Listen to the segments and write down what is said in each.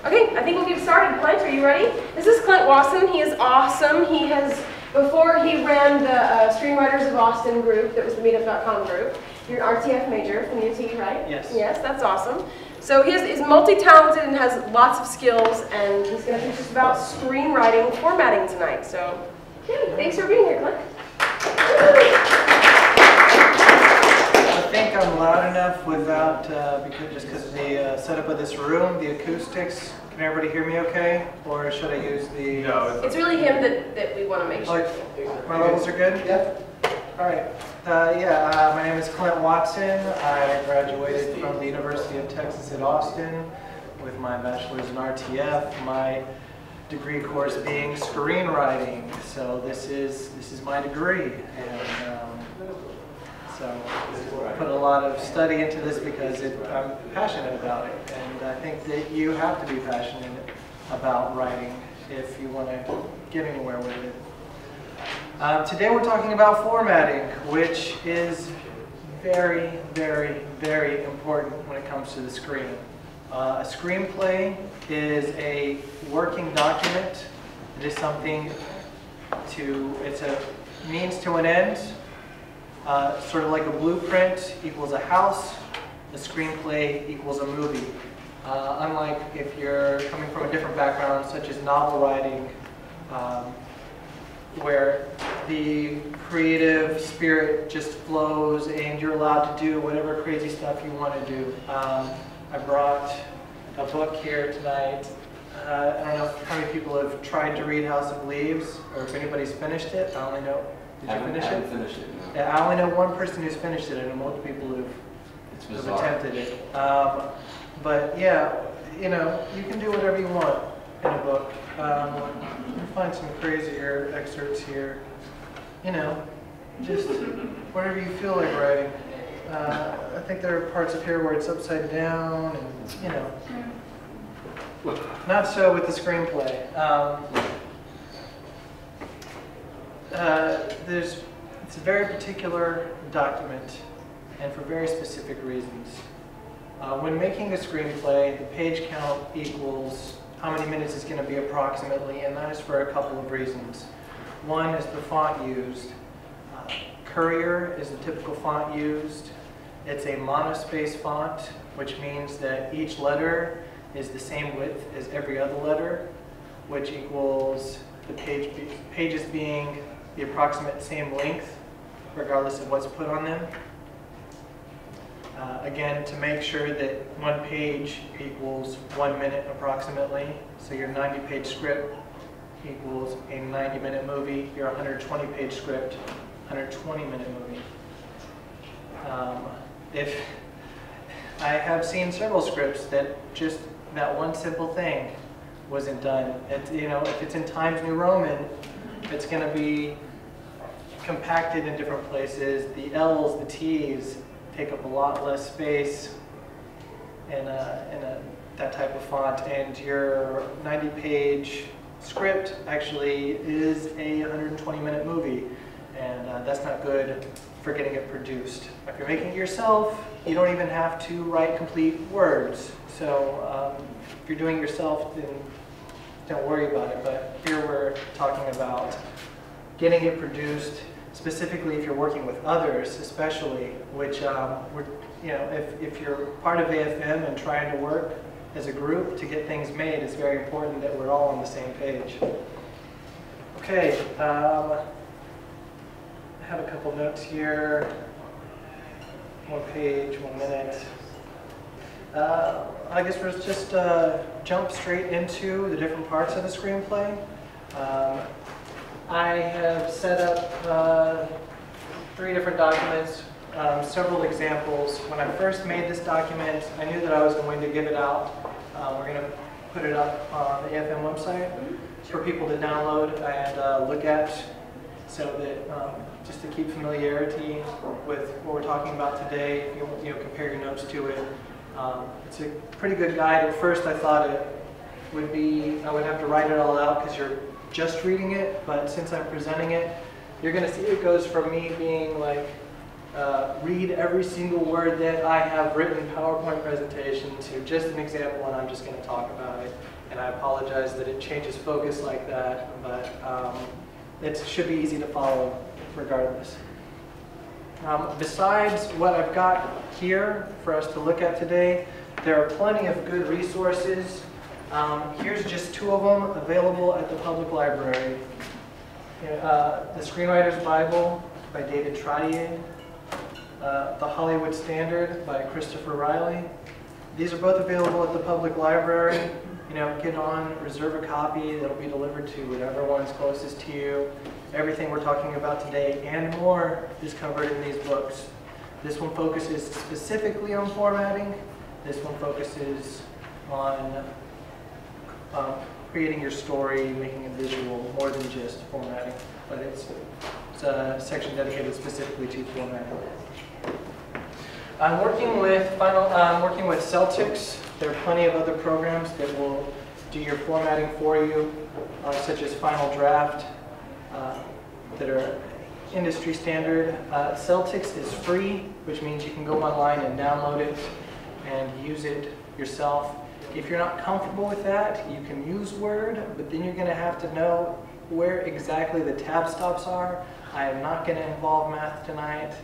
Okay, I think we'll get started. Clint, are you ready? This is Clint Watson. He is awesome. He has, before he ran the Screenwriters of Austin group, that was the meetup.com group. You're an RTF major from UT, right? Yes. Yes, that's awesome. So he's multi-talented and has lots of skills, and he's going to teach us about screenwriting formatting tonight. So, okay, thanks for being here, Clint. I think I'm loud enough without, just because of the setup of this room, the acoustics. Can everybody hear me okay? Or should I use the... No, it's really him that we want to make sure. My levels are good? Yeah. All right. My name is Clint Watson. I graduated from the University of Texas at Austin with my bachelor's in RTF. My degree course being screenwriting. So this is my degree, and so I put a lot of study into this because I'm passionate about it, and I think that you have to be passionate about writing if you want to get anywhere with it. Today we're talking about formatting, which is very, very, very important when it comes to the screen. A screenplay is a working document. It is something it's a means to an end. Sort of like a blueprint equals a house, a screenplay equals a movie. Unlike if you're coming from a different background, such as novel writing, where the creative spirit just flows and you're allowed to do whatever crazy stuff you want to do. I brought a book here tonight. I don't know how many people have tried to read House of Leaves, or if anybody's finished it. I only know. Did you finish it? I haven't finished it, no. Yeah, I only know one person who's finished it. I know most people who've attempted it. But yeah, you know, you can do whatever you want in a book. You'll find some crazier excerpts here. You know, just whatever you feel like writing. I think there are parts of here where it's upside down, and you know. Not so with the screenplay. It's a very particular document, and for very specific reasons. When making a screenplay, the page count equals how many minutes it's going to be approximately, and that is for a couple of reasons. One is the font used. Courier is the typical font used. It's a monospace font, which means that each letter is the same width as every other letter, which equals the pages being the approximate same length, regardless of what's put on them. Again, to make sure that one page equals 1 minute approximately, so your 90-page script equals a 90-minute movie, your 120-page script, 120-minute movie. If I have seen several scripts that just that one simple thing wasn't done. You know, if it's in Times New Roman, it's going to be compacted in different places. The L's, the T's take up a lot less space in that type of font, and your 90-page script actually is a 120-minute movie, and that's not good for getting it produced. If you're making it yourself, you don't even have to write complete words. So if you're doing it yourself, then don't worry about it. But here we're talking about getting it produced, specifically if you're working with others, especially, which you know, if you're part of AFM and trying to work as a group to get things made, it's very important that we're all on the same page. Okay, I have a couple notes here. 1 page, 1 minute. I guess we'll just jump straight into the different parts of the screenplay. I have set up 3 different documents, several examples. When I first made this document, I knew that I was going to give it out. We're going to put it up on the AFM website for people to download and look at, so that just to keep familiarity with what we're talking about today, you know, compare your notes to it. It's a pretty good guide. At first I thought it would be, I would have to write it all out because you're just reading it, but since I'm presenting it, you're going to see it goes from me being like read every single word that I have written PowerPoint presentation to just an example, and I'm just going to talk about it. And I apologize that it changes focus like that, but it should be easy to follow regardless. Besides what I've got here for us to look at today, there are plenty of good resources. Here's just two of them available at the public library. The Screenwriter's Bible by David Trottier, The Hollywood Standard by Christopher Riley. These are both available at the public library. Get on, reserve a copy. It'll be delivered to whatever one's closest to you. Everything we're talking about today and more is covered in these books. This one focuses specifically on formatting. This one focuses on creating your story, making it visual, more than just formatting. But it's a section dedicated specifically to formatting. I'm working with Celtics. There are plenty of other programs that will do your formatting for you, such as Final Draft, that are industry standard. Celtics is free, which means you can go online and download it and use it yourself. If you're not comfortable with that, you can use Word, but then you're going to have to know where exactly the tab stops are. I am not going to involve math tonight.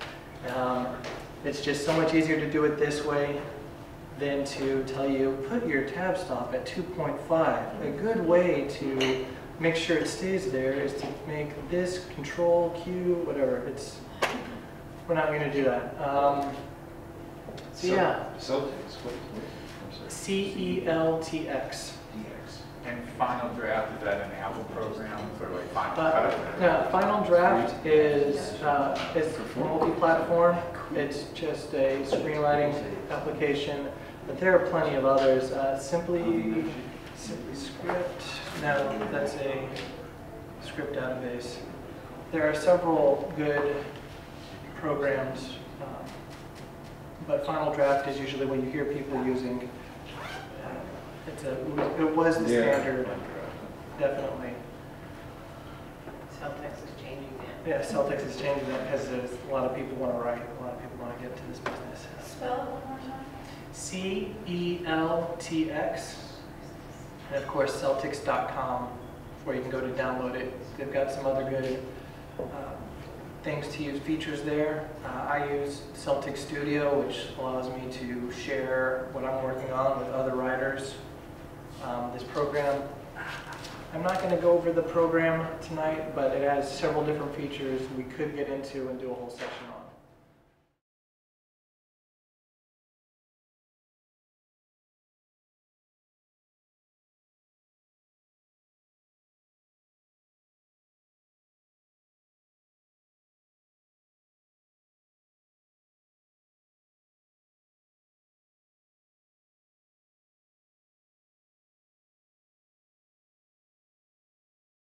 It's just so much easier to do it this way than to tell you, put your tab stop at 2.5. A good way to make sure it stays there is to make this Control Q, whatever. We're not going to do that. Celtics. CELTX. And Final Draft, is that an Apple program for like Final Cut? No, Final Draft is multi-platform. It's just a screenwriting application, but there are plenty of others. Simply Script. No, that's a script database. There are several good programs, but Final Draft is usually what you hear people using. It was the standard, definitely. Celtics is changing that. Yeah, Celtics is changing that because a lot of people want to write, a lot of people want to get into this business. Spell it one more time. CELTX. And of course, Celtics.com, where you can go to download it. They've got some other good things to use, features there. I use Celtic Studio, which allows me to share what I'm working on with other writers. This program, I'm not going to go over the program tonight, but it has several different features we could get into and do a whole session